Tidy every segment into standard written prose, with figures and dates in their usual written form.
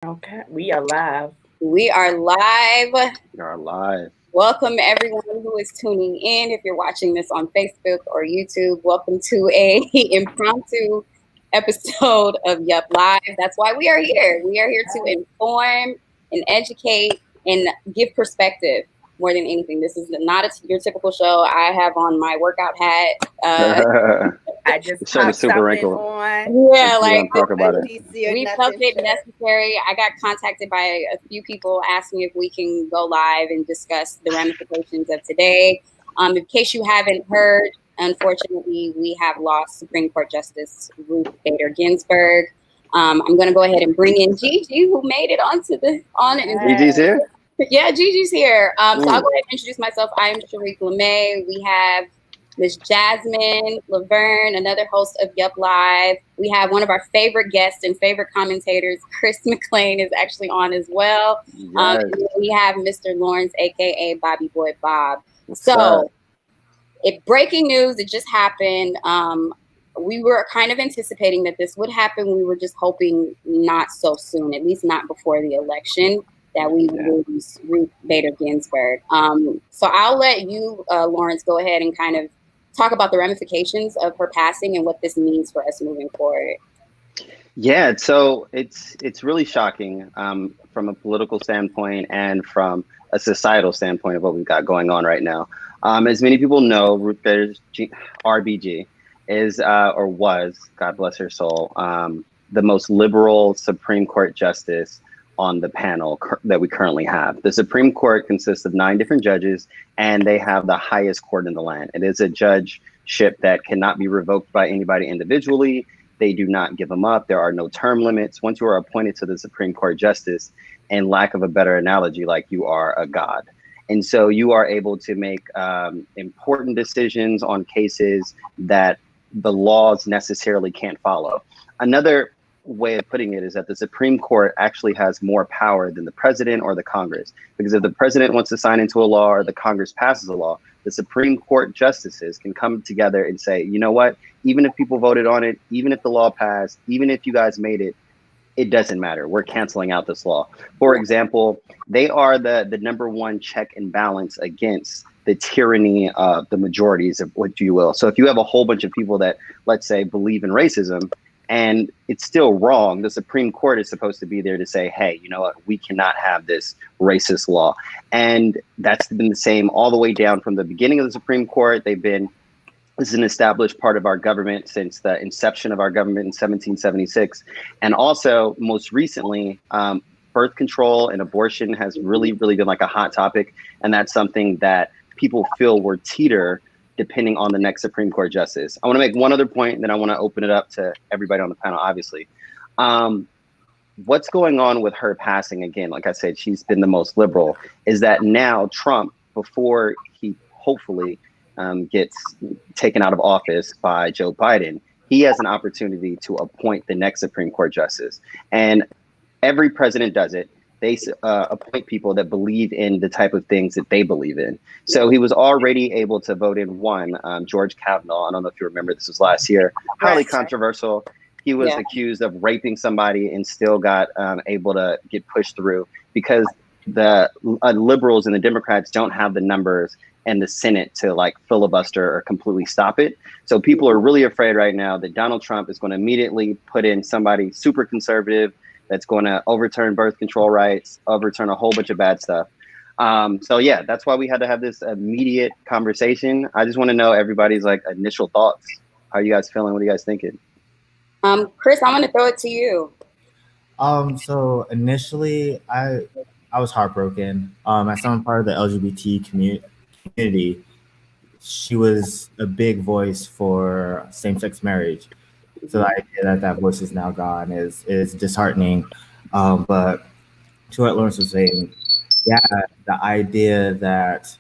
Okay, we are live. We are live. We are live. Welcome everyone who is tuning in. If you're watching this on Facebook or YouTube, welcome to a impromptu episode of Yup Live. That's why we are here. We are here to inform and educate and give perspective more than anything. This is not your typical show. I have on my workout hat. I just The shirt is popped super something wrinkled. on. Yeah, We like don't talk about it. we felt it necessary. I got contacted by a few people asking if we can go live and discuss the ramifications of today. In case you haven't heard, unfortunately, we have lost Supreme Court Justice Ruth Bader Ginsburg. I'm going to go ahead and bring in Gigi, who made it onto the on it. Gigi's here? Yeah, Gigi's here. So I'll go ahead and introduce myself. I am Sharique LeMay. We have Miss Jasmine Laverne, another host of Yup Live. We have one of our favorite guests and favorite commentators, Chris McLean, is actually on as well. Yes. And we have Mr. Lawrence, aka Bobby Boy Bob. What's up? Breaking news, it just happened. We were kind of anticipating that this would happen. We were just hoping not so soon, at least not before the election, that we would lose Ruth Bader Ginsburg. So I'll let you, Lawrence, go ahead and kind of talk about the ramifications of her passing and what this means for us moving forward. Yeah, so it's really shocking from a political standpoint and from a societal standpoint of what we've got going on right now. As many people know, Ruth Bader RBG is or was, God bless her soul, the most liberal Supreme Court justice on the panel that we currently have. The Supreme Court consists of 9 different judges, and they have the highest court in the land. It is a judgeship that cannot be revoked by anybody individually. They do not give them up. There are no term limits. Once you are appointed to the Supreme Court justice, and lack of a better analogy, like you are a god. And so you are able to make important decisions on cases that the laws necessarily can't follow. Another way of putting it is that the Supreme Court actually has more power than the president or the Congress. Because if the president wants to sign into a law or the Congress passes a law, the Supreme Court justices can come together and say, you know what, even if people voted on it, even if the law passed, even if you guys made it, it doesn't matter. We're canceling out this law. For example, they are the number one check and balance against the tyranny of the majorities, of what you will. So if you have a whole bunch of people that, let's say, believe in racism, and it's still wrong, the Supreme Court is supposed to be there to say, hey, you know what, we cannot have this racist law. And that's been the same all the way down from the beginning of the Supreme Court. This is an established part of our government since the inception of our government in 1776. And also, most recently, birth control and abortion has really been like a hot topic. And that's something that people feel will teeter depending on the next Supreme Court justice. I want to make one other point, and then I want to open it up to everybody on the panel, obviously. What's going on with her passing, again, like I said, she's been the most liberal, is that now Trump, before he hopefully gets taken out of office by Joe Biden, he has an opportunity to appoint the next Supreme Court justice. And every president does it. They appoint people that believe in the type of things that they believe in. So he was already able to vote in one, George Kavanaugh. I don't know if you remember, this was last year, highly controversial. He was accused of raping somebody and still got able to get pushed through because the liberals and the Democrats don't have the numbers and the Senate to like filibuster or completely stop it. So people are really afraid right now that Donald Trump is going to immediately put in somebody super conservative that's going to overturn birth control rights, overturn a whole bunch of bad stuff. So yeah, that's why we had to have this immediate conversation. I just want to know everybody's like initial thoughts. How are you guys feeling? What are you guys thinking? Chris, I'm going to throw it to you. So initially, I was heartbroken. As someone part of the LGBT community, she was a big voice for same-sex marriage. So the idea that voice is now gone is disheartening. But to what Lawrence was saying, yeah, the idea that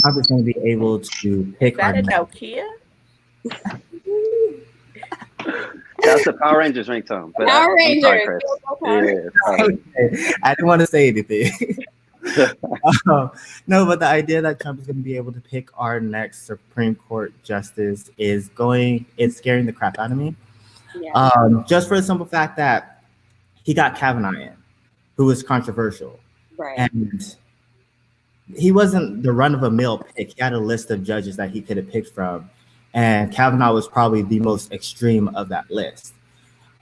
Trump is going to be able to pick our Nokia. That's the Power Rangers ringtone. But Power Rangers. I didn't want to say anything. No, but the idea that Trump is going to be able to pick our next Supreme Court justice it's scaring the crap out of me. Yeah. Just for the simple fact that he got Kavanaugh in, who was controversial. Right. And he wasn't the run-of-the-mill pick. He had a list of judges that he could have picked from, and Kavanaugh was probably the most extreme of that list.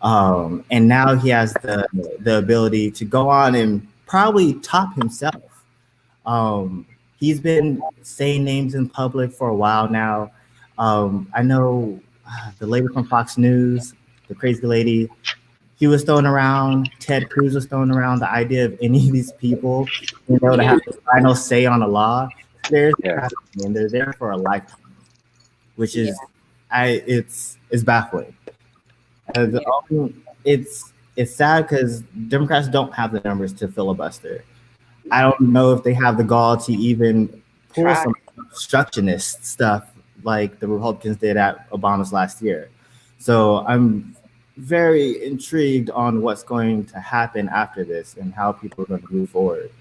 And now he has the ability to go on and probably top himself. He's been saying names in public for a while now. I know the lady from Fox News, the crazy lady, he was thrown around. Ted Cruz was thrown around. The idea of any of these people, to have the final say on a law, they're there for a lifetime, which is, it's baffling. It's sad because Democrats don't have the numbers to filibuster. I don't know if they have the gall to even pull some obstructionist stuff like the Republicans did at Obama's last year. So I'm very intrigued on what's going to happen after this and how people are going to move forward.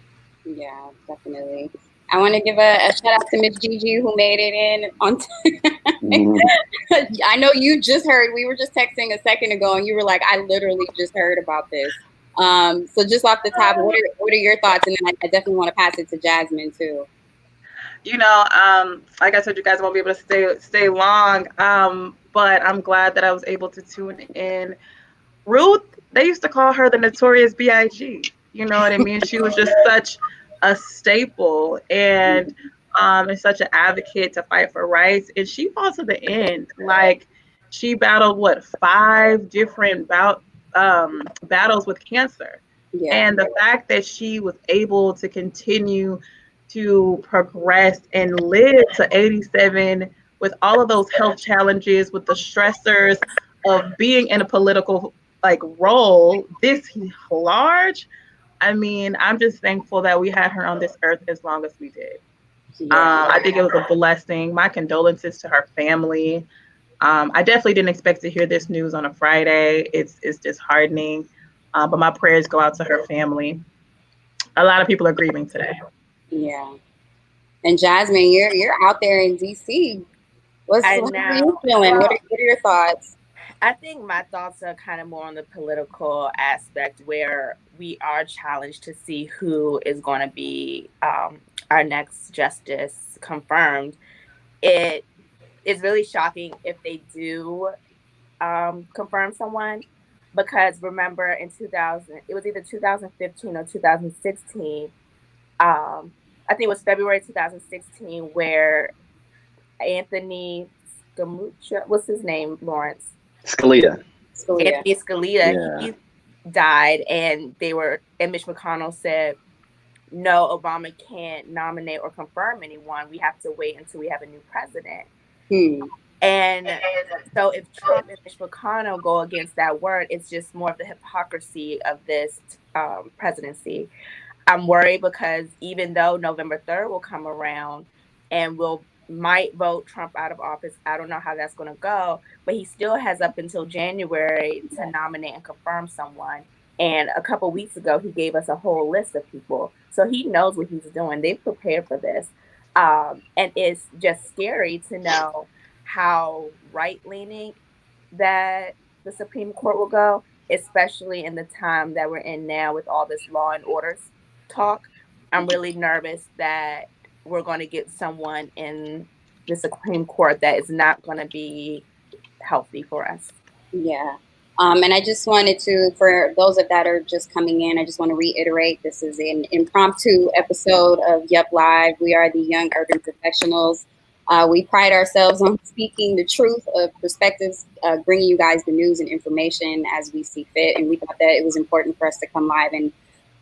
Yeah, definitely. I want to give a shout out to Miss Gigi who made it in on I know you just heard, we were just texting a second ago and you were like, I literally just heard about this. So just off the top, what are your thoughts? And then I definitely want to pass it to Jasmine too. You know, like I said, you guys won't be able to stay long, but I'm glad that I was able to tune in. Ruth, they used to call her the Notorious B.I.G. You know what I mean? She was just such a staple and such an advocate to fight for rights. And she fought to the end. Like, she battled 5 different battles with cancer. Yeah. And the fact that she was able to continue to progress and live to 87 with all of those health challenges, with the stressors of being in a political role this large. I mean, I'm just thankful that we had her on this earth as long as we did. Yeah. I think it was a blessing. My condolences to her family. I definitely didn't expect to hear this news on a Friday. It's disheartening, but my prayers go out to her family. A lot of people are grieving today. Yeah. And Jasmine, you're out there in DC. What are you feeling? What are your thoughts? I think my thoughts are kind of more on the political aspect, where we are challenged to see who is going to be our next justice confirmed. It is really shocking if they do confirm someone, because remember in 2000, it was either 2015 or 2016. I think it was February 2016 where Anthony Scalia, what's his name, Lawrence? Scalia. Anthony Scalia, he died, and Mitch McConnell said, no, Obama can't nominate or confirm anyone. We have to wait until we have a new president. And so if Trump and Mitch McConnell go against that word, it's just more of the hypocrisy of this presidency. I'm worried because even though November 3rd will come around and might vote Trump out of office, I don't know how that's going to go, but he still has up until January to nominate and confirm someone. And a couple weeks ago, he gave us a whole list of people. So he knows what he's doing. They've prepared for this. And it's just scary to know how right-leaning that the Supreme Court will go, especially in the time that we're in now with all this law and order talk. I'm really nervous that we're going to get someone in the Supreme Court that is not going to be healthy for us. Yeah. And I just wanted to, for those that are just coming in, I just want to reiterate, this is an impromptu episode of Yup Live. We are the Young Urban Professionals. We pride ourselves on speaking the truth of perspectives, bringing you guys the news and information as we see fit. And we thought that it was important for us to come live and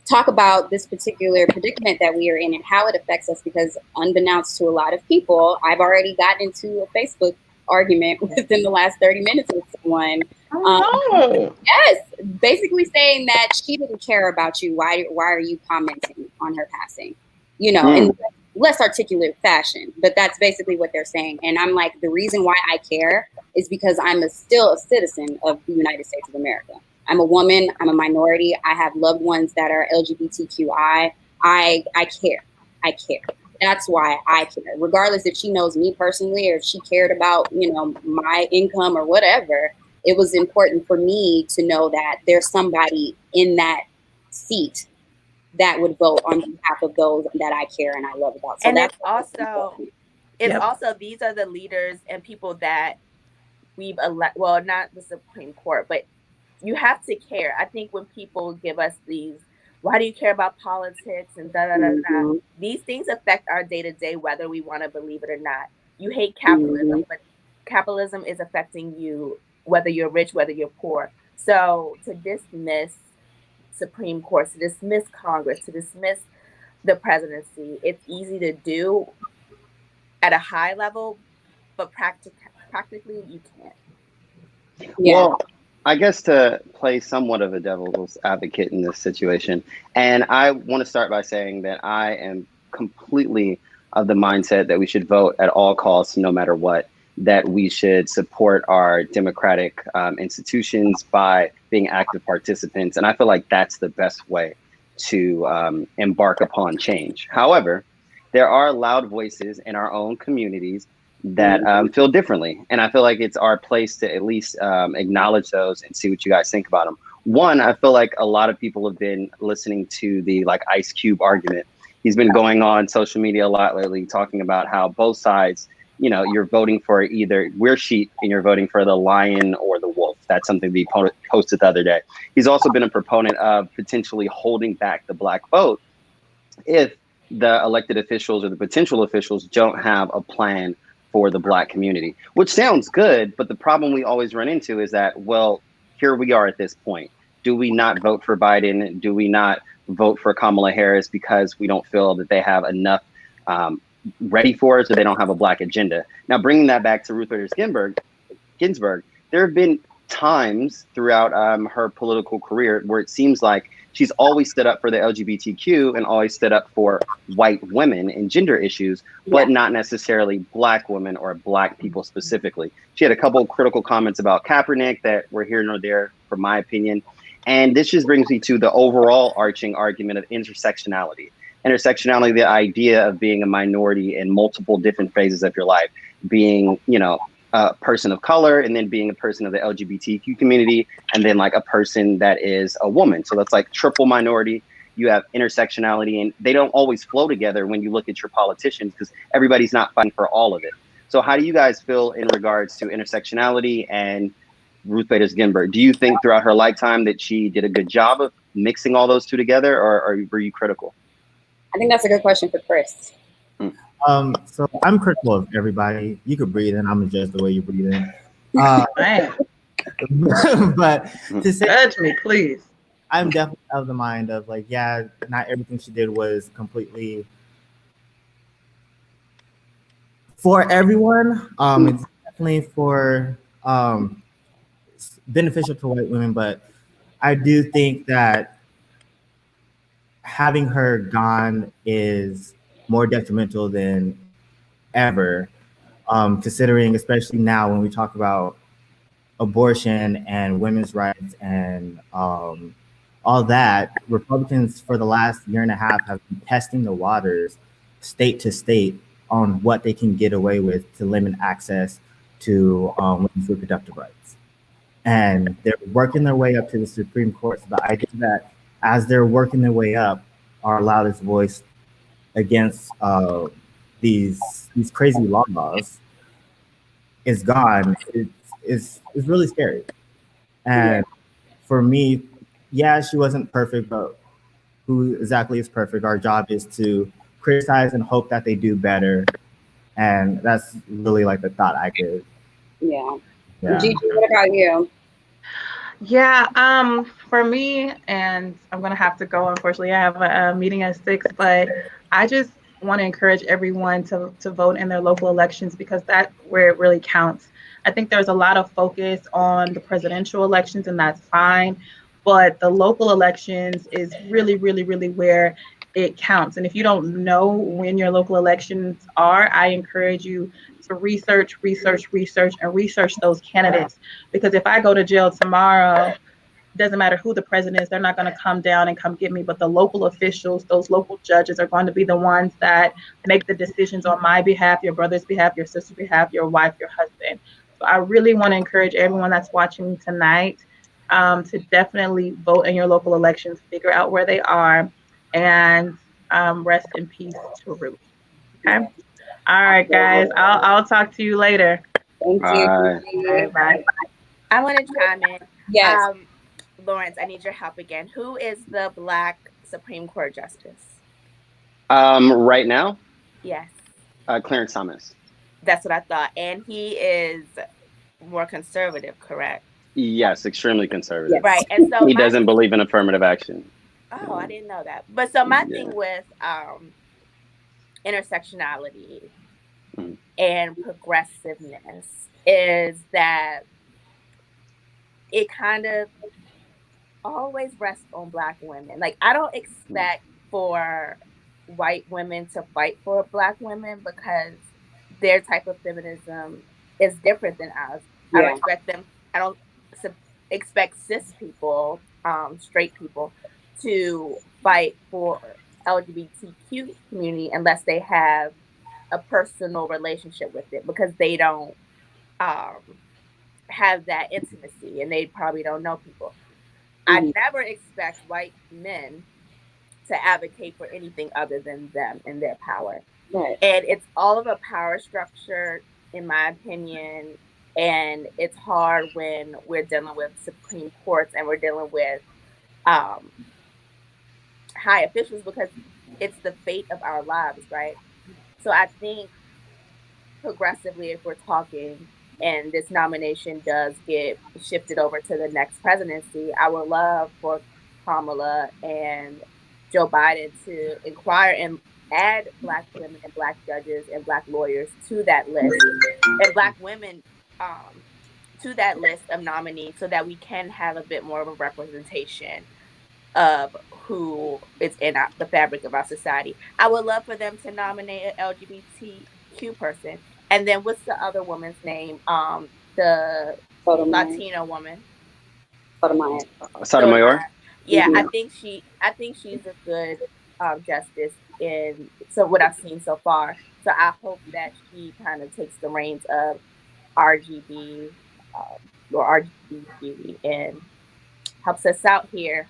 talk about this particular predicament that we are in and how it affects us, because unbeknownst to a lot of people, I've already gotten into a Facebook argument within the last 30 minutes with someone. Yes, basically saying that she didn't care about you. Why are you commenting on her passing? You know, in less articulate fashion, but that's basically what they're saying. And I'm like, the reason why I care is because I'm still a citizen of the United States of America. I'm a woman. I'm a minority. I have loved ones that are LGBTQI. I care. I care. That's why I care. Regardless if she knows me personally or if she cared about, you know, my income or whatever, it was important for me to know that there's somebody in that seat that would vote on behalf of those that I care and I love about. So and that's it's also these are the leaders and people that we've elected. Well, not the Supreme Court, but you have to care. I think when people give us these, why do you care about politics and da da da da? These things affect our day to day, whether we want to believe it or not. You hate capitalism, but capitalism is affecting you, whether you're rich, whether you're poor. So to dismiss Supreme Court, to dismiss Congress, to dismiss the presidency, it's easy to do at a high level, but practically you can't. Well, I guess to play somewhat of a devil's advocate in this situation, and I want to start by saying that I am completely of the mindset that we should vote at all costs, no matter what, that we should support our democratic institutions by being active participants. And I feel like that's the best way to embark upon change. However, there are loud voices in our own communities that feel differently. And I feel like it's our place to at least acknowledge those and see what you guys think about them. One, I feel like a lot of people have been listening to the like Ice Cube argument. He's been going on social media a lot lately, talking about how both sides, you know, you're voting for either we're sheep and you're voting for the lion or the wolf. That's something he posted the other day. He's also been a proponent of potentially holding back the black vote if the elected officials or the potential officials don't have a plan for the black community, which sounds good. But the problem we always run into is that, well, here we are at this point. Do we not vote for Biden? Do we not vote for Kamala Harris because we don't feel that they have enough ready for us or they don't have a black agenda? Now, bringing that back to Ruth Bader Ginsburg, there have been times throughout her political career where it seems like she's always stood up for the LGBTQ and always stood up for white women and gender issues, but not necessarily black women or black people specifically. She had a couple of critical comments about Kaepernick that were here nor there, from my opinion. And this just brings me to the overall arching argument of intersectionality. Intersectionality, the idea of being a minority in multiple different phases of your life, being, you know, a person of color, and then being a person of the LGBTQ community, and then like a person that is a woman. So that's like triple minority. You have intersectionality, and they don't always flow together when you look at your politicians because everybody's not fighting for all of it. So how do you guys feel in regards to intersectionality and Ruth Bader Ginsburg? Do you think throughout her lifetime that she did a good job of mixing all those two together, or were you critical? I think that's a good question for Chris. So I'm critical of everybody. You could breathe in. I'm gonna judge the way you breathe in. But to say, judge me, please. I'm definitely of the mind of like, yeah, not everything she did was completely for everyone. It's definitely for beneficial to white women, but I do think that having her gone is more detrimental than ever, considering, especially now when we talk about abortion and women's rights and all that. Republicans for the last year and a half have been testing the waters state to state on what they can get away with to limit access to women's reproductive rights. And they're working their way up to the Supreme Court. So the idea that as they're working their way up, our loudest voice against these crazy laws is gone is really scary. And for me, yeah, she wasn't perfect, but who exactly is perfect? Our job is to criticize and hope that they do better. And that's really like the thought I could. Yeah. Gigi, what about you? Yeah, for me, and I'm gonna have to go, unfortunately, I have a meeting at 6, but I just want to encourage everyone to vote in their local elections because that's where it really counts. I think there's a lot of focus on the presidential elections, and that's fine, but the local elections is really, really, really where it counts. And if you don't know when your local elections are, I encourage you to research those candidates. Because if I go to jail tomorrow, doesn't matter who the president is, they're not going to come down and come get me. But the local officials, those local judges are going to be the ones that make the decisions on my behalf, your brother's behalf, your sister's behalf, your wife, your husband. So I really want to encourage everyone that's watching tonight to definitely vote in your local elections, figure out where they are, and rest in peace to Ruth. Okay. All right, guys. I'll talk to you later. Thank you. Bye. I want to chime in. Yes. Lawrence, I need your help again. Who is the Black Supreme Court Justice? Right now? Yes. Clarence Thomas. That's what I thought. And he is more conservative, correct? Yes, extremely conservative. Yes. Right. And so he doesn't believe in affirmative action. Oh, I didn't know that. But so my thing with intersectionality and progressiveness is that it kind of always rests on Black women. Like, I don't expect for white women to fight for Black women because their type of feminism is different than ours. I don't expect them. I don't expect cis people, straight people, to fight for LGBTQ community unless they have a personal relationship with it, because they don't have that intimacy and they probably don't know people. I never expect white men to advocate for anything other than them and their power. Right. And it's all of a power structure, in my opinion. And it's hard when we're dealing with Supreme Courts and we're dealing with high officials, because it's the fate of our lives, right? So I think progressively, if we're talking and this nomination does get shifted over to the next presidency, I would love for Kamala and Joe Biden to inquire and add Black women and Black judges and Black lawyers to that list, and Black women to that list of nominees, so that we can have a bit more of a representation of who is in the fabric of our society. I would love for them to nominate an LGBTQ person. And then what's the other woman's name? The Latino woman. Sotomayor. Yeah, I think she's a good justice in what I've seen so far. So I hope that she kind of takes the reins of RGB or RGB and helps us out here.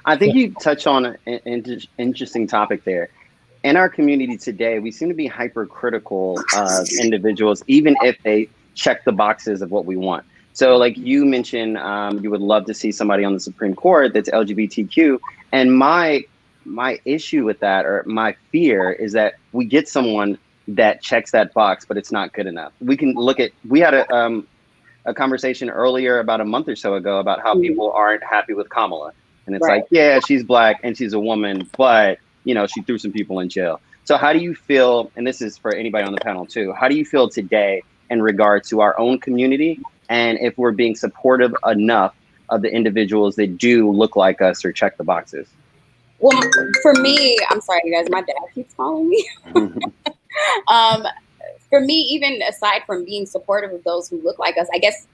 I think you touch on an interesting topic there. In our community today, we seem to be hypercritical of individuals, even if they check the boxes of what we want. So like you mentioned, you would love to see somebody on the Supreme Court that's LGBTQ. And my issue with that, or my fear, is that we get someone that checks that box, but it's not good enough. We had a conversation earlier about a month or so ago about how people aren't happy with Kamala. And it's like, yeah, she's Black and she's a woman, but she threw some people in jail. So how do you feel, and this is for anybody on the panel too, how do you feel today in regard to our own community, and if we're being supportive enough of the individuals that do look like us or check the boxes? Well, for me, I'm sorry, you guys, my dad keeps calling me. For me, even aside from being supportive of those who look like us, I guess,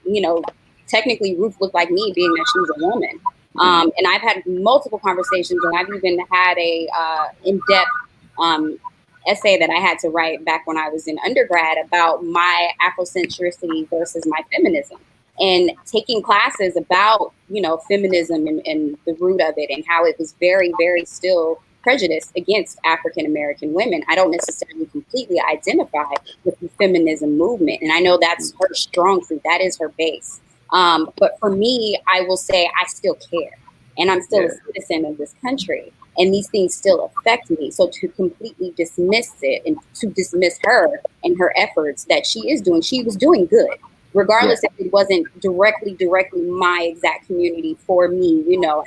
technically Ruth looked like me, being that she's a woman. And I've had multiple conversations, and I've even had a in-depth essay that I had to write back when I was in undergrad about my Afrocentricity versus my feminism, and taking classes about, feminism and the root of it, and how it was very, very still prejudiced against African-American women. I don't necessarily completely identify with the feminism movement. And I know that's her strong suit. That is her base. But for me, I will say I still care, and I'm still a citizen of this country, and these things still affect me. So to completely dismiss it and to dismiss her and her efforts that she was doing good, regardless if it wasn't directly my exact community for me,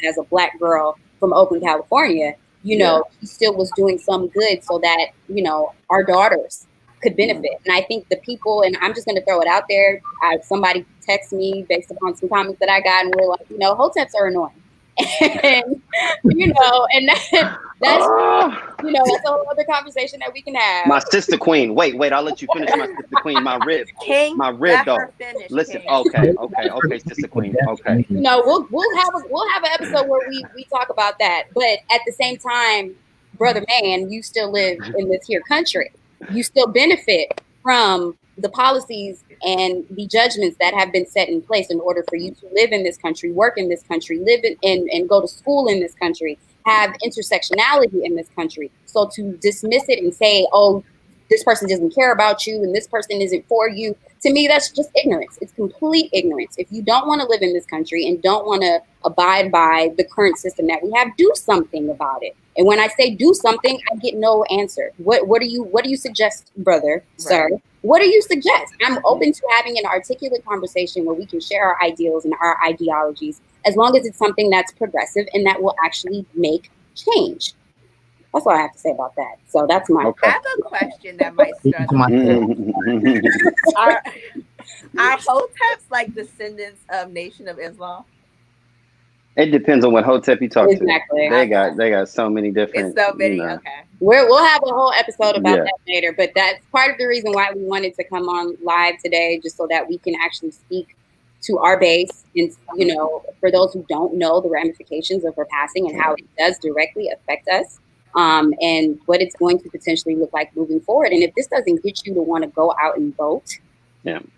as a Black girl from Oakland, California, she still was doing some good so that, our daughters could benefit. And I think the people, and I'm just going to throw it out there, somebody texted me based upon some comments that I got, and we're like, hoteps are annoying. And, and that's that's a whole other conversation that we can have. My sister queen. Wait, I'll let you finish, my sister queen. My rib. King, my rib, though. Listen, King. Okay, sister queen. Okay. We'll have an episode where we talk about that. But at the same time, brother man, you still live in this here country. You still benefit from the policies and the judgments that have been set in place in order for you to live in this country, work in this country, live in and go to school in this country, have intersectionality in this country. So to dismiss it and say, oh, this person doesn't care about you and this person isn't for you, to me, that's just ignorance. It's complete ignorance. If you don't want to live in this country and don't want to abide by the current system that we have, do something about it. And when I say do something, I get no answer. What do you suggest, brother, sir? What do you suggest? I'm open to having an articulate conversation where we can share our ideals and our ideologies, as long as it's something that's progressive and that will actually make change. That's all I have to say about that. So that's my. I have a question that might start. Are Hoteps like descendants of Nation of Islam? It depends on what Hotep you talk Exactly. to. They got so many different. It's so many. You know. Okay. We'll have a whole episode about that later, but that's part of the reason why we wanted to come on live today, just so that we can actually speak to our base, and for those who don't know the ramifications of her passing and how it does directly affect us, and what it's going to potentially look like moving forward. And if this doesn't get you to want to go out and vote,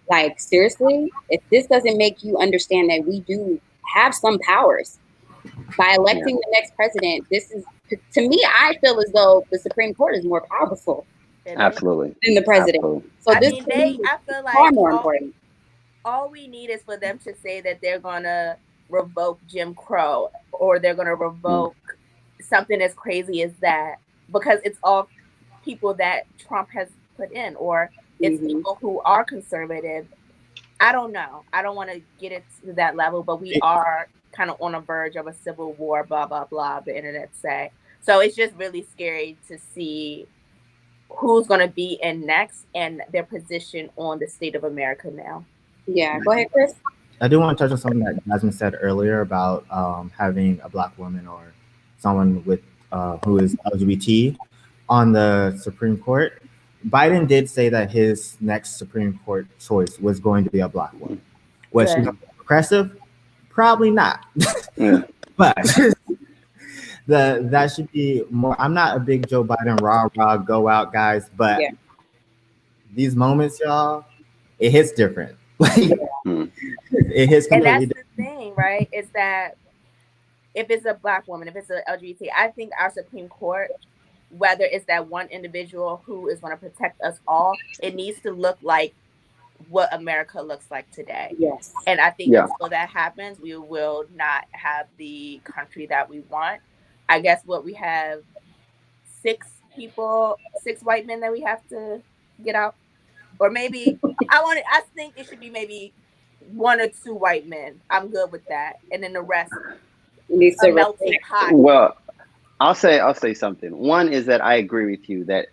like seriously, if this doesn't make you understand that we do have some powers by electing the next president, this is, to me, I feel as though the Supreme Court is more powerful absolutely than the president. Absolutely. So I this mean, I feel like far more important. All we need is for them to say that they're gonna revoke Jim Crow, or they're gonna revoke something as crazy as that, because it's all people that Trump has put in, or it's people who are conservative. I don't know. I don't want to get it to that level, but we are kind of on a verge of a civil war, blah, blah, blah, the internet say. So it's just really scary to see who's going to be in next and their position on the state of America now. Yeah, go ahead, Chris. I do want to touch on something that Jasmine said earlier about having a Black woman or someone with who is LGBT on the Supreme Court. Biden did say that his next Supreme Court choice was going to be a Black woman. Was she progressive? Probably not. But that should be more. I'm not a big Joe Biden rah go out guys, but these moments, y'all, it hits different. Like it hits completely and that's different. the thing, right? Is that if it's a Black woman, if it's an LGBT, I think our Supreme Court, whether it's that one individual who is going to protect us all, it needs to look like what America looks like today. Yes. And I think until that happens, we will not have the country that we want. I guess what we have 6 white men that we have to get out. Or maybe I think it should be maybe 1 or 2 white men. I'm good with that. And then the rest needs to melting pot. Well, I'll say something. One is that I agree with you that,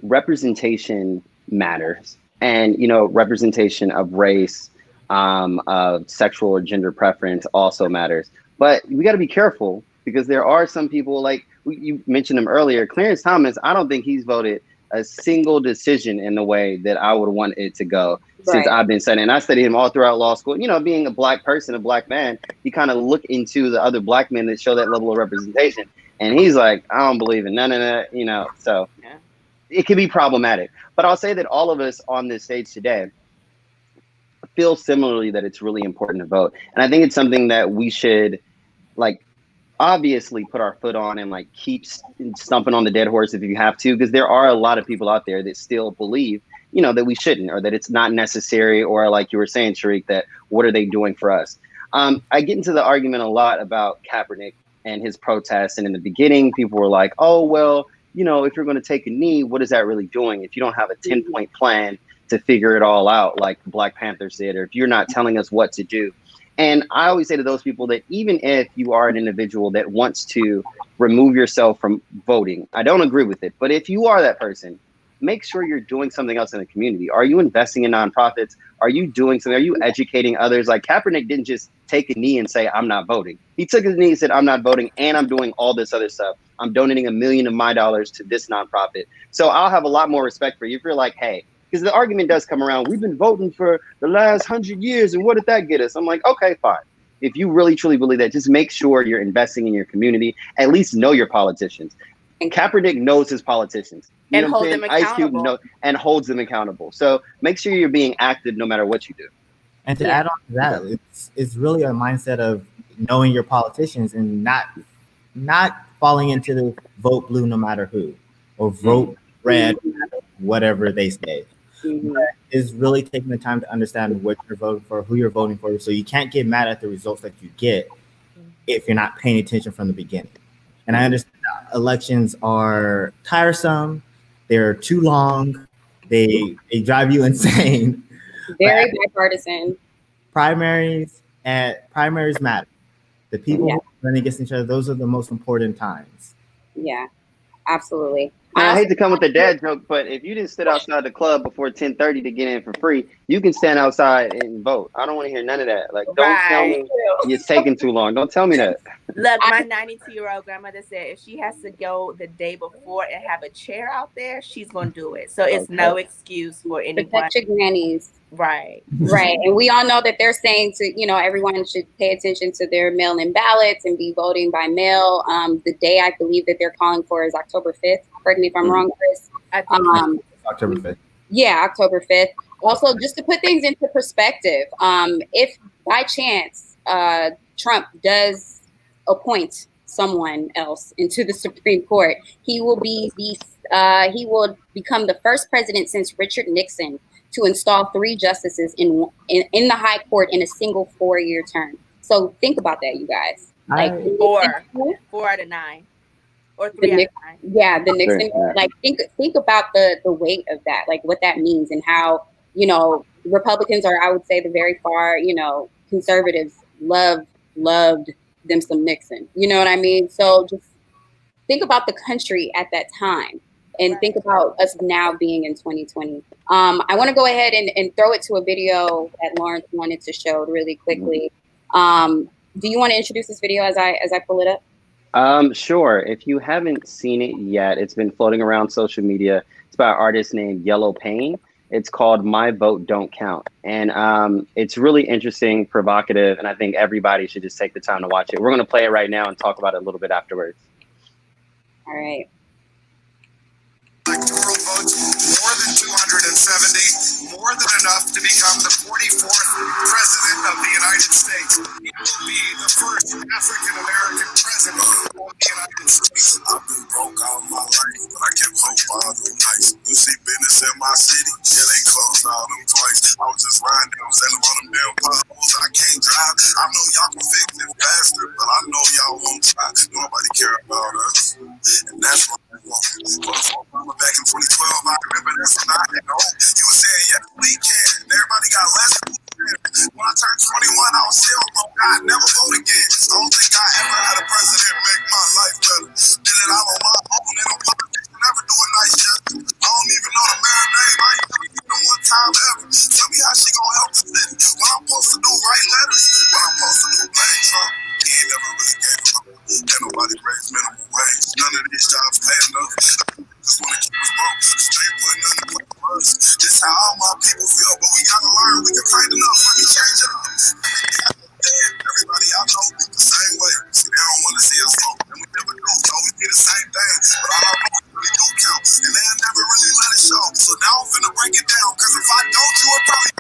representation matters, and, representation of race, of sexual or gender preference also matters. But we got to be careful, because there are some people, like you mentioned them earlier, Clarence Thomas, I don't think he's voted a single decision in the way that I would want it to go since I've been studying. And I studied him all throughout law school. Being a Black person, a Black man, you kind of look into the other Black men that show that level of representation. And he's like, I don't believe in none of that, so it can be problematic. But I'll say that all of us on this stage today feel similarly that it's really important to vote. And I think it's something that we should, obviously put our foot on and keep stumping on the dead horse if you have to, because there are a lot of people out there that still believe, that we shouldn't, or that it's not necessary, or like you were saying, Sharik, that what are they doing for us? I get into the argument a lot about Kaepernick and his protests. And in the beginning, people were like, oh, well, if you're going to take a knee, what is that really doing? If you don't have a 10-point plan to figure it all out, like Black Panthers did, or if you're not telling us what to do. And I always say to those people that even if you are an individual that wants to remove yourself from voting, I don't agree with it. But if you are that person, make sure you're doing something else in the community. Are you investing in nonprofits? Are you doing something? Are you educating others? Like Kaepernick didn't just take a knee and say, I'm not voting. He took his knee and said, I'm not voting, and I'm doing all this other stuff. I'm donating $1 million of my dollars to this nonprofit. So I'll have a lot more respect for you if you're like, hey, because the argument does come around, we've been voting for the last 100 years, and what did that get us? I'm like, okay, fine. If you really, truly believe that, just make sure you're investing in your community. At least know your politicians. And Kaepernick knows his politicians. You and know what I'm hold saying? them Ice Cube accountable. and holds them accountable. So make sure you're being active no matter what you do. And to add on to that, it's really a mindset of knowing your politicians and not falling into the vote blue no matter who, or vote red, whatever they say. But is really taking the time to understand what you're voting for, who you're voting for, so you can't get mad at the results that you get if you're not paying attention from the beginning. And I understand that elections are tiresome, they're too long, they drive you insane. Very bipartisan. Primaries matter. The people who are running against each other, those are the most important times. Yeah, absolutely. Man, I hate to come with a dad joke, but if you didn't sit outside the club before 10:30 to get in for free, you can stand outside and vote. I don't want to hear none of that. Like, don't tell me it's taking too long. Don't tell me that. Look, my 92-year-old grandmother said if she has to go the day before and have a chair out there, she's going to do it. So it's no excuse for anyone. Protect your grannies. Right. Right. And we all know that they're saying to, you know, everyone should pay attention to their mail-in ballots and be voting by mail. The day I believe that they're calling for is October 5th. Correct me if I'm wrong, Chris. October 5th. Yeah, October 5th. Also, just to put things into perspective, if by chance Trump does appoint someone else into the Supreme Court, he will become the first president since Richard Nixon to install 3 justices in the High Court in a single 4-year term. So think about that, you guys. Like 4 out of 9, or 3 out of 9. Yeah, the Nixon. Like think about the weight of that, like what that means, and how, you know, Republicans, or I would say the very far, you know, conservatives loved them some Nixon. You know what I mean? So just think about the country at that time. And think about us now being in 2020. I want to go ahead and throw it to a video that Lawrence wanted to show really quickly. Do you want to introduce this video as I pull it up? Sure. If you haven't seen it yet, it's been floating around social media. It's by an artist named Yellow Pain. It's called My Vote Don't Count. And it's really interesting, provocative, and I think everybody should just take the time to watch it. We're going to play it right now and talk about it a little bit afterwards. All right. Electoral votes, more than 270, more than enough to become the 44th president of the United States. He will be the first African-American president of the United States. I've been broke all my life, but I kept hope all them nights. You see business in my city, yeah, they closed all them twice. I was just riding down Salem on them damn potholes. I can't drive. I know y'all can fix it faster, but I know y'all won't try. Nobody care about us, and that's what I want. Back in 2012, I remember that's when I had hope. You were saying, yes, we can. Everybody got less. When I turned 21, I was still broke. I'd never vote again. I don't think I ever had a president make my life better. Did it all on my own in a politics. Never do a nice job. I don't even know the man's name. I ain't never seen him one time ever. Tell me how she gonna help the city. What I'm supposed to do, write letters. What I'm supposed to do, blame Trump. He ain't never really gave up. Can't nobody raise minimum wage. None of these jobs pay enough. Just wanna keep us broke. Straight putting nothing but us. This how all my people feel, but we gotta learn. We can fight enough. Let me change it up. Everybody I know the same way. See, they don't want to see us vote, and we never do. So we did the same thing, but all our votes really do count, and they'll never really let it show. So now I'm finna break it down, cause if I don't, you would probably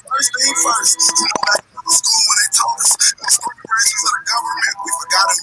first thing first. You know, back in school when they told us the branches of the government, we forgot it.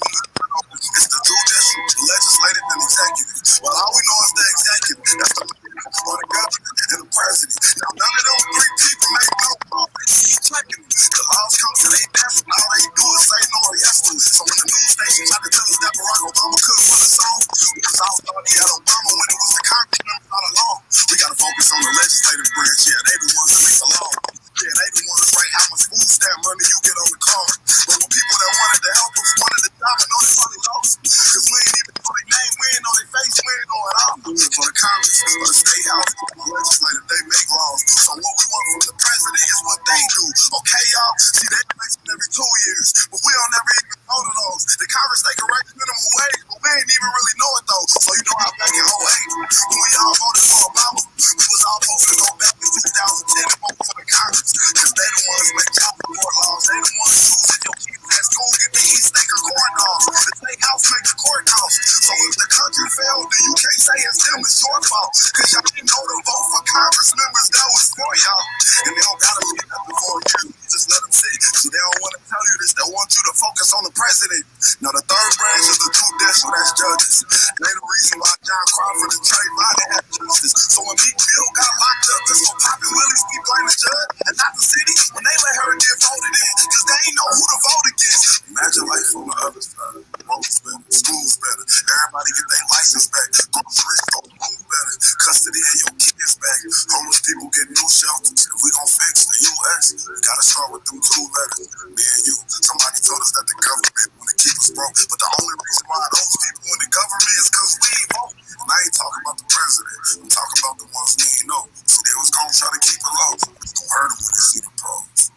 It's the judicial, the legislative, and executive. Well, all we know is the executive. That's the or the governor and the president. Now, none of those 3 people make no law. They keep checking it. The laws come to their desk, and all they do is say no or yes to it. So when the news station tried to tell us that Barack Obama couldn't put us on, because I thought he had Obama when it was the Congress members all along. We got to focus on the legislative branch. Yeah, they the ones that make the law. Yeah, they the ones write how much food stamp money you get on the card. But the people that wanted to help us, wanted to domino, they probably lost. Because we ain't even know their name, we ain't know their face, we ain't know it all. For the Congress, for the state house, for the legislative, they make laws. So what we want from the president is what they do. Okay, y'all? See, they election every 2 years, but we don't never even know to those. The Congress, they correct minimum wage, but we ain't even really know it though. So you know how back in 08, when we all voted for Obama, we was all supposed to go back in 2010 and vote for the Congress. Because they the ones make child support laws. They the ones choose if your kids at school get the East State or court laws. The state house make the court laws. lost. So if the country failed, then you can't say it's them, it's your fault. Cause y'all didn't know to vote for Congress members that was for y'all. And they don't gotta be nothing for you. Just let them see. See, they don't want to tell you this. They want you to focus on the president. Now, the third branch is the judicial, that's judges. They the reason why John Crawford and Trayvon had justice. So when Meek Mill got locked up, this for Poppy Willis, we blame the judge and not the city when they let her get voted in. Cause they ain't know who to vote against. Imagine life on the other side. Roads better, schools better. Everybody get their license back. Grocery store move better. Custody of your kids back. Homeless people get new shelters. If we gon' fix the U.S., we gotta start with them 2 letters. Me and you. Somebody told us that the government want to keep us broke. But the only reason why those people in the government is because we ain't vote. And I ain't talking about the president. I'm talking about the ones we ain't know. So they was gonna try to keep it low. It's gonna hurt them when they see the pros.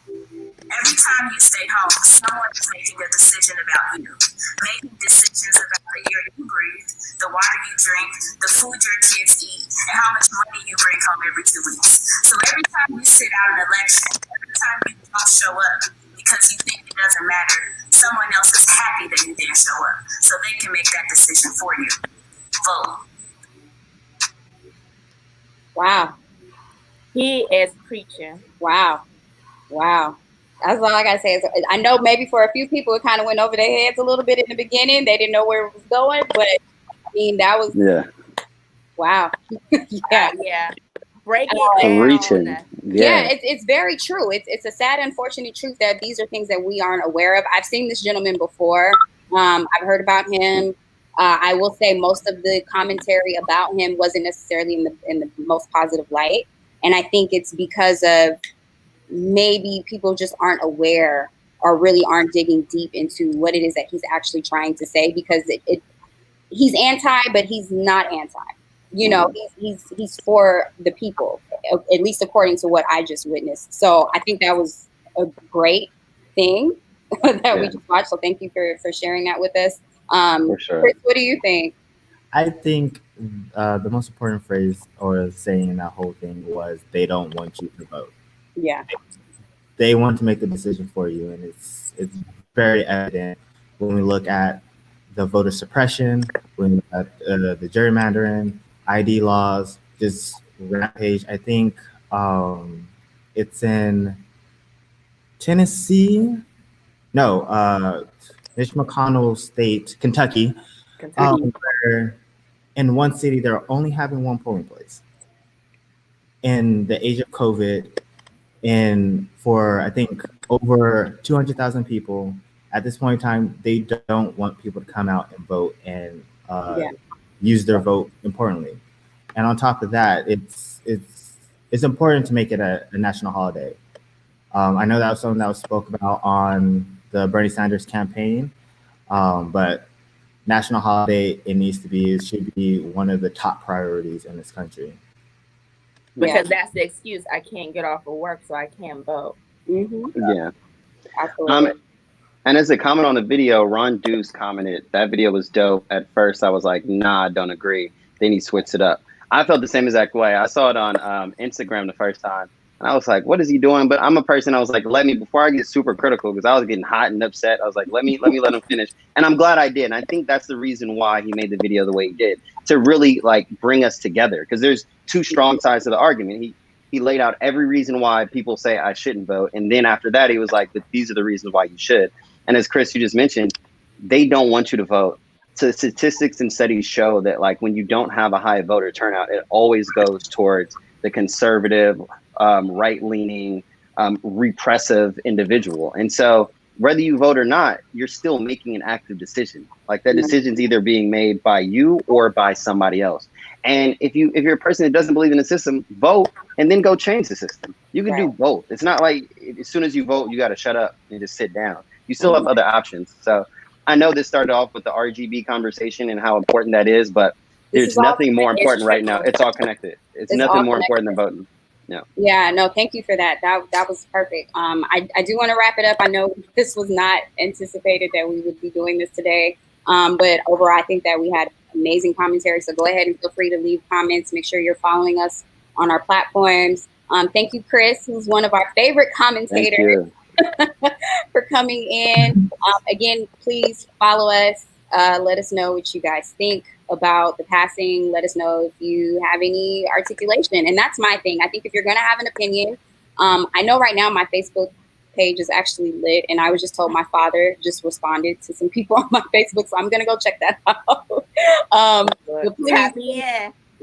Every time you stay home, someone is making a decision about you. Making decisions about the air you breathe, the water you drink, the food your kids eat, and how much money you bring home every 2 weeks. So every time you sit out an election, every time you don't show up because you think it doesn't matter, someone else is happy that you didn't show up. So they can make that decision for you. Vote. Wow. He is preaching. Wow. Wow. That's all I gotta say. I know maybe for a few people it kind of went over their heads a little bit in the beginning. They didn't know where it was going, but I mean that was wow. Yeah. Break it down. Reaching. Yeah, it's very true. It's a sad, unfortunate truth that these are things that we aren't aware of. I've seen this gentleman before. I've heard about him. I will say most of the commentary about him wasn't necessarily in the most positive light, and I think it's because of maybe people just aren't aware or really aren't digging deep into what it is that he's actually trying to say, because he's anti, but he's not anti. You know, he's for the people, at least according to what I just witnessed. So I think that was a great thing that we just watched. So thank you for sharing that with us. For sure. Chris, what do you think? I think the most important phrase or saying in that whole thing was they don't want you to vote. Yeah. They want to make the decision for you, and it's very evident when we look at the voter suppression, when we look at the gerrymandering, ID laws, just rampage. I think it's in Tennessee. No, Mitch McConnell's state, Kentucky. Where in one city they're only having one polling place. In the age of COVID, and for I think over 200,000 people at this point in time, they don't want people to come out and vote and use their vote importantly. And on top of that, it's important to make it a national holiday. I know that was something that was spoke about on the Bernie Sanders campaign, but national holiday, it should be one of the top priorities in this country. Because that's the excuse. I can't get off of work, so I can't vote. Mm-hmm. Yeah. Absolutely. And as a comment on the video, Ron Deuce commented, that video was dope. At first, I was like, nah, I don't agree. Then he switched it up. I felt the same exact way. I saw it on Instagram the first time, and I was like, what is he doing? But I'm a person, I was like, before I get super critical, because I was getting hot and upset, I was like, let me let him finish. And I'm glad I did. And I think that's the reason why he made the video the way he did, to really like bring us together. Because there's two strong sides to the argument. He laid out every reason why people say I shouldn't vote. And then after that, he was like, but these are the reasons why you should. And as Chris, you just mentioned, they don't want you to vote. So statistics and studies show that like when you don't have a high voter turnout, it always goes towards the conservative, right-leaning, repressive individual. And so whether you vote or not, you're still making an active decision. Like that decision's either being made by you or by somebody else. And if you're a person that doesn't believe in the system, vote and then go change the system. You can do both. It's not like as soon as you vote, you got to shut up and just sit down. You still have other options. So I know this started off with the RGB conversation and how important that is, but there's nothing more important right now. It's all connected. It's nothing more important than voting. No. Yeah, no, thank you for that. That was perfect. I do want to wrap it up. I know this was not anticipated that we would be doing this today. But overall, I think that we had amazing commentary. So go ahead and feel free to leave comments. Make sure you're following us on our platforms. Thank you, Chris, who's one of our favorite commentators, for coming in. Again, please follow us Let us know what you guys think about the passing. Let us know if you have any articulation. And that's my thing. I think if you're going to have an opinion, I know right now my Facebook page is actually lit, and I was just told my father just responded to some people on my Facebook, so I'm going to go check that out.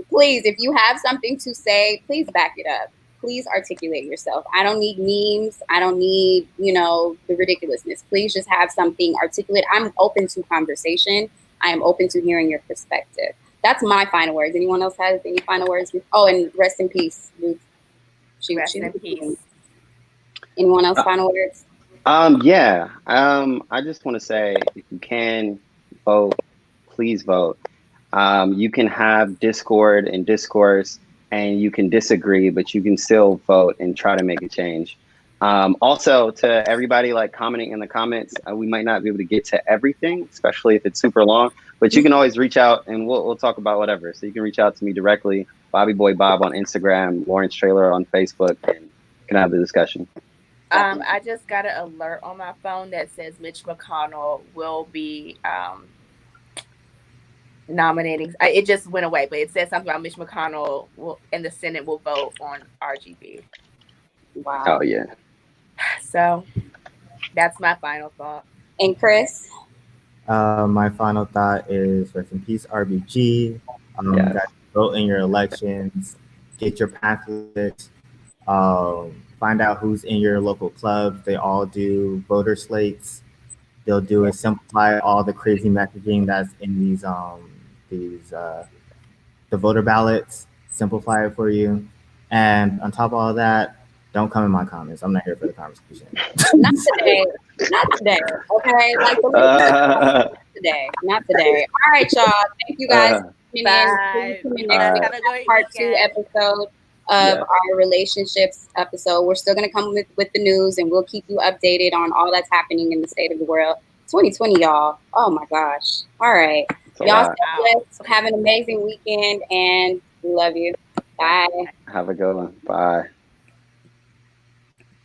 Please, if you have something to say, please back it up. Please articulate yourself. I don't need memes. I don't need, the ridiculousness. Please just have something articulate. I'm open to conversation. I am open to hearing your perspective. That's my final words. Anyone else has any final words? Oh, and rest in peace, Ruth. Rest in peace. Anyone else final words? Yeah. I just want to say, if you can vote, please vote. You can have discord and discourse, and you can disagree, but you can still vote and try to make a change. Also, to everybody commenting in the comments, we might not be able to get to everything, especially if it's super long, but you can always reach out and we'll talk about whatever. So you can reach out to me directly, Bobby Boy Bob on Instagram, Lawrence Trailer on Facebook, and you can have the discussion. I just got an alert on my phone that says Mitch McConnell will be nominating. It just went away, but it says something about Mitch McConnell and the Senate will vote on RGB. Wow. Oh yeah. So that's my final thought. And Chris? My final thought is rest in peace, RBG. Guys, vote in your elections. Get your pamphlets. Find out who's in your local clubs. They all do voter slates. They'll do is simplify all the crazy messaging that's in these the voter ballots. Simplify it for you. And on top of all that, don't come in my comments. I'm not here for the conversation. Not today. Not today. Okay. Today. Not today. All right, y'all. Thank you guys. Bye. Have a part 2 episode of our relationships episode. We're still going to come with the news, and we'll keep you updated on all that's happening in the state of the world. 2020, y'all. Oh my gosh. All right. Y'all stay blessed. Have an amazing weekend, and we love you. Bye. Have a good one. Bye.